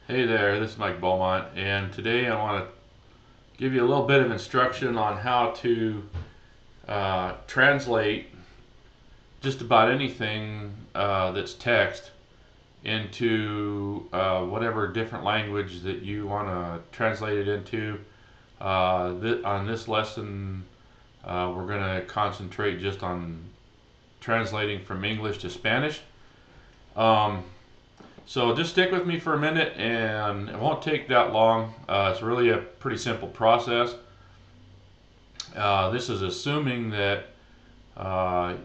Hey there, this is Mike Beaumont, and today I want to give you a little bit of instruction on how to translate just about anything that's text into whatever different language that you want to translate it into. On this lesson, we're going to concentrate just on translating from English to Spanish. Um, So just stick with me for a minute, and it won't take that long. It's really a pretty simple process. This is assuming that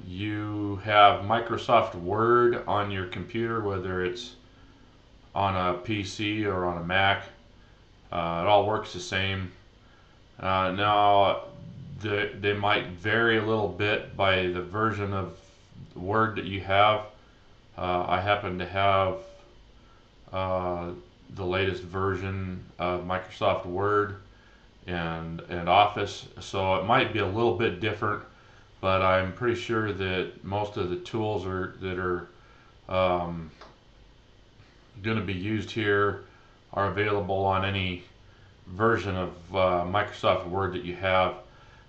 you have Microsoft Word on your computer, whether it's on a PC or on a Mac. It all works the same. Now, they might vary a little bit by the version of Word that you have. I happen to have uh, the latest version of Microsoft Word and Office, so it might be a little bit different, but I'm pretty sure that most of the tools that are um, going to be used here are available on any version of Microsoft Word that you have.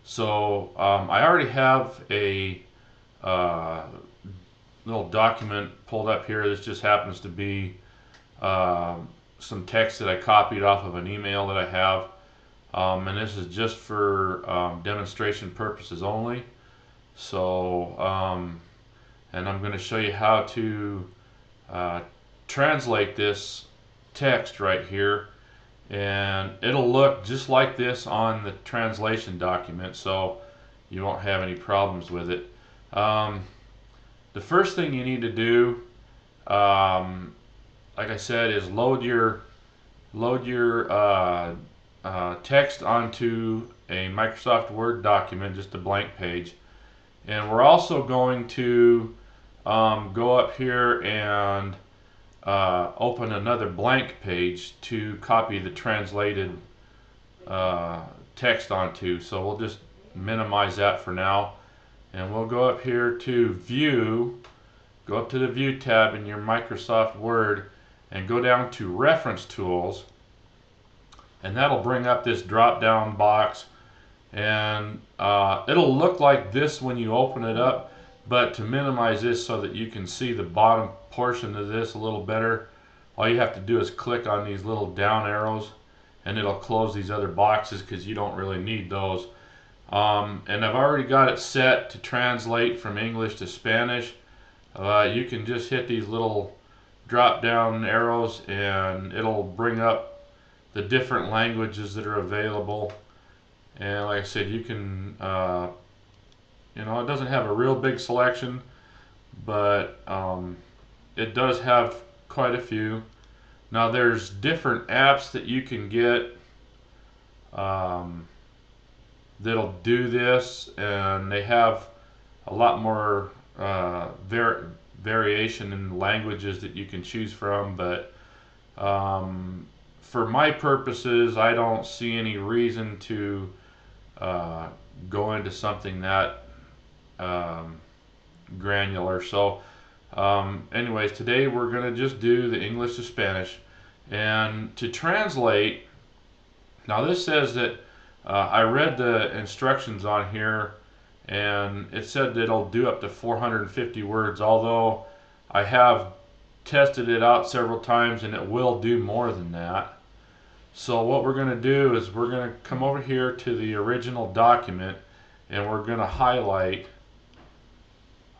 So I already have a uh, little document pulled up here. This just happens to be uh, some text that I copied off of an email that I have. And this is just for demonstration purposes only. So, and I'm going to show you how to uh, translate this text right here. And it'll look just like this on the translation document, so you won't have any problems with it. Um, the first thing you need to do, like I said, is load your text onto a Microsoft Word document, just a blank page. And we're also going to go up here and open another blank page to copy the translated uh, text onto. So we'll just minimize that for now. And we'll go up here to View, go up to the View tab in your Microsoft Word, and go down to Reference Tools, and that'll bring up this drop down box, and it'll look like this when you open it up, but to minimize this so that you can see the bottom portion of this a little better, all you have to do is click on these little down arrows, and it'll close these other boxes because you don't really need those. And I've already got it set to translate from English to Spanish. You can just hit these little drop down arrows and it'll bring up the different languages that are available. And like I said, you can, it doesn't have a real big selection, but it does have quite a few. Now there's different apps that you can get um, that'll do this, and they have a lot more variation in languages that you can choose from. But for my purposes, I don't see any reason to uh, go into something that um, granular. So, anyways, today we're going to just do the English to Spanish. And to translate, now this says that I read the instructions on here, and it said that it'll do up to 450 words, although I have tested it out several times and it will do more than that. So what we're going to do is we're going to come over here to the original document, and we're going to highlight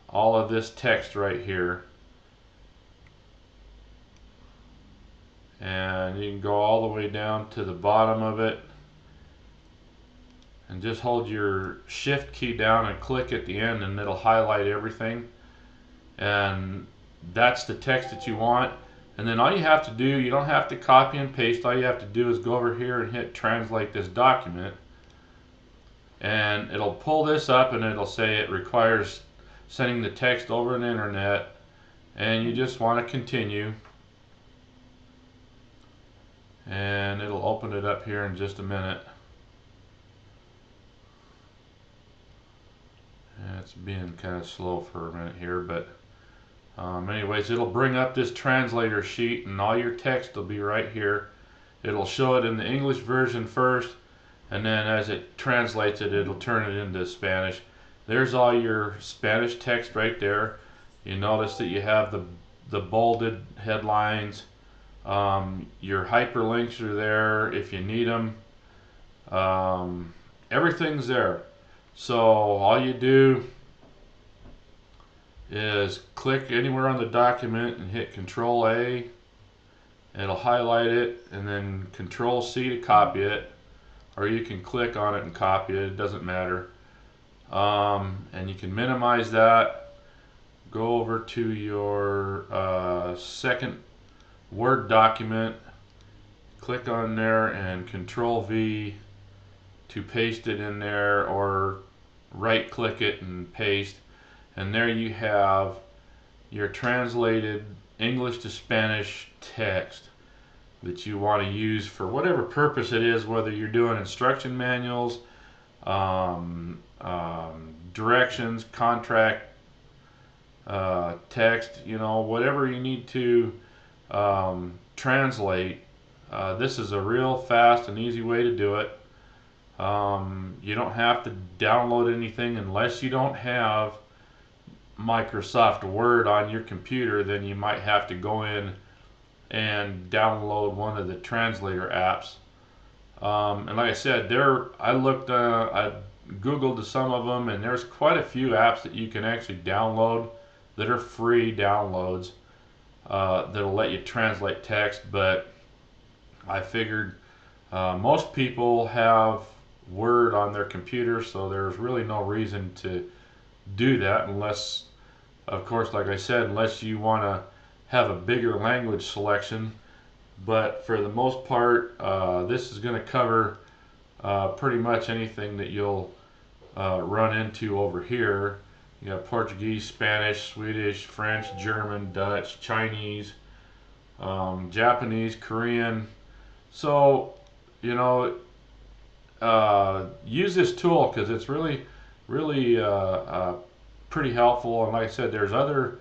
all of this text right here. And you can go all the way down to the bottom of it, and just hold your shift key down and click at the end, and it'll highlight everything. And that's the text that you want. And then all you have to do, you don't have to copy and paste, all you have to do is go over here and hit translate this document, and it'll pull this up and it'll say it requires sending the text over the internet, and you just want to continue, and it'll open it up here in just a minute. And it's being kind of slow for a minute here, but Anyways, it'll bring up this translator sheet and all your text will be right here. It'll show it in the English version first, and then as it translates it, it'll turn it into Spanish. There's all your Spanish text right there. You notice that you have the bolded headlines. Your hyperlinks are there if you need them. Everything's there. So all you do is click anywhere on the document and hit Control A. It'll highlight it, and then Control C to copy it, or you can click on it and copy it. It doesn't matter. And you can minimize that. Go over to your second Word document. Click on there and Control V to paste it in there, or right click it and paste. And there you have your translated English to Spanish text that you want to use for whatever purpose it is, whether you're doing instruction manuals, directions, contract text, whatever you need to translate. This is a real fast and easy way to do it. You don't have to download anything unless you don't have Microsoft Word on your computer. Then you might have to go in and download one of the translator apps. And like I said, I looked, I googled some of them, and there's quite a few apps that you can actually download that are free downloads that'll let you translate text. But I figured most people have Word on their computer, so there's really no reason to do that unless, of course, like I said, unless you want to have a bigger language selection. But for the most part, this is going to cover pretty much anything that you'll run into over here. You got Portuguese, Spanish, Swedish, French, German, Dutch, Chinese, Japanese, Korean. So, use this tool because it's really pretty helpful. And like I said, there's other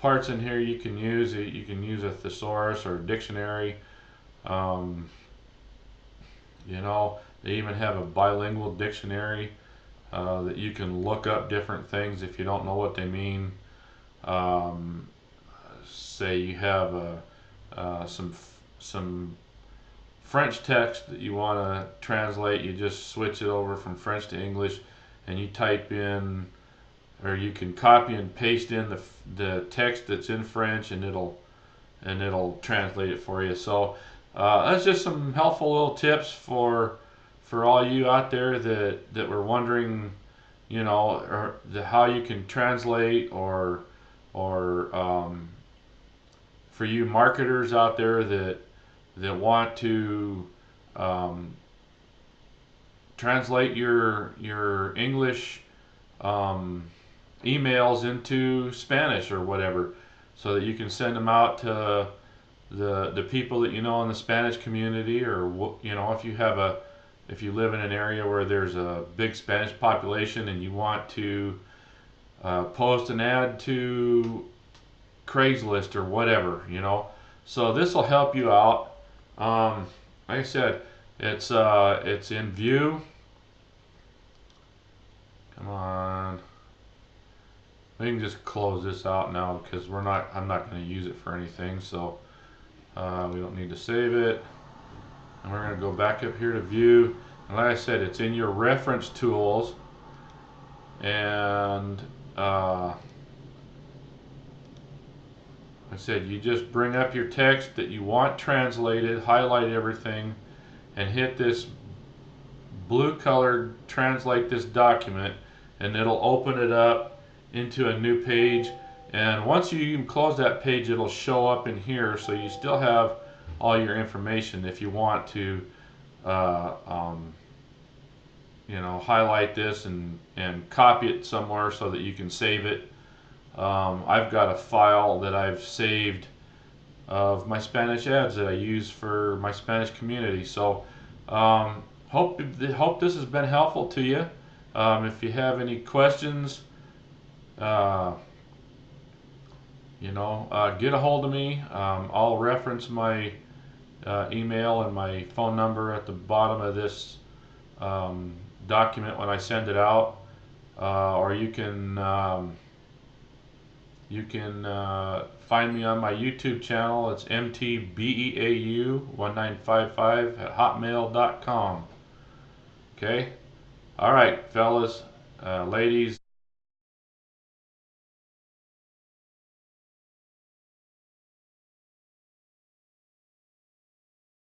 parts in here you can use. You can use a thesaurus or a dictionary. They even have a bilingual dictionary that you can look up different things if you don't know what they mean. Say you have some French text that you want to translate, you just switch it over from French to English, and you type in, or you can copy and paste in the text that's in French, and it'll translate it for you. So that's just some helpful little tips for all you out there that were wondering, or how you can translate, or for you marketers out there that want to translate your English emails into Spanish or whatever, so that you can send them out to the people that you know in the Spanish community, or if you live in an area where there's a big Spanish population and you want to post an ad to Craigslist or whatever, So this will help you out. Like I said, it's in view. Come on. We can just close this out now because I'm not going to use it for anything, so we don't need to save it. And we're going to go back up here to view. And like I said, it's in your reference tools, and like I said, you just bring up your text that you want translated, highlight everything, and hit this blue colored translate this document, and it'll open it up into a new page. And once you even close that page, it'll show up in here, so you still have all your information if you want to highlight this and copy it somewhere so that you can save it. I've got a file that I've saved of my Spanish ads that I use for my Spanish community. So hope this has been helpful to you. If you have any questions, get a hold of me. I'll reference my email and my phone number at the bottom of this document when I send it out, or you can find me on my YouTube channel. It's mtbeau1955 at hotmail.com. Okay. All right, fellas, ladies.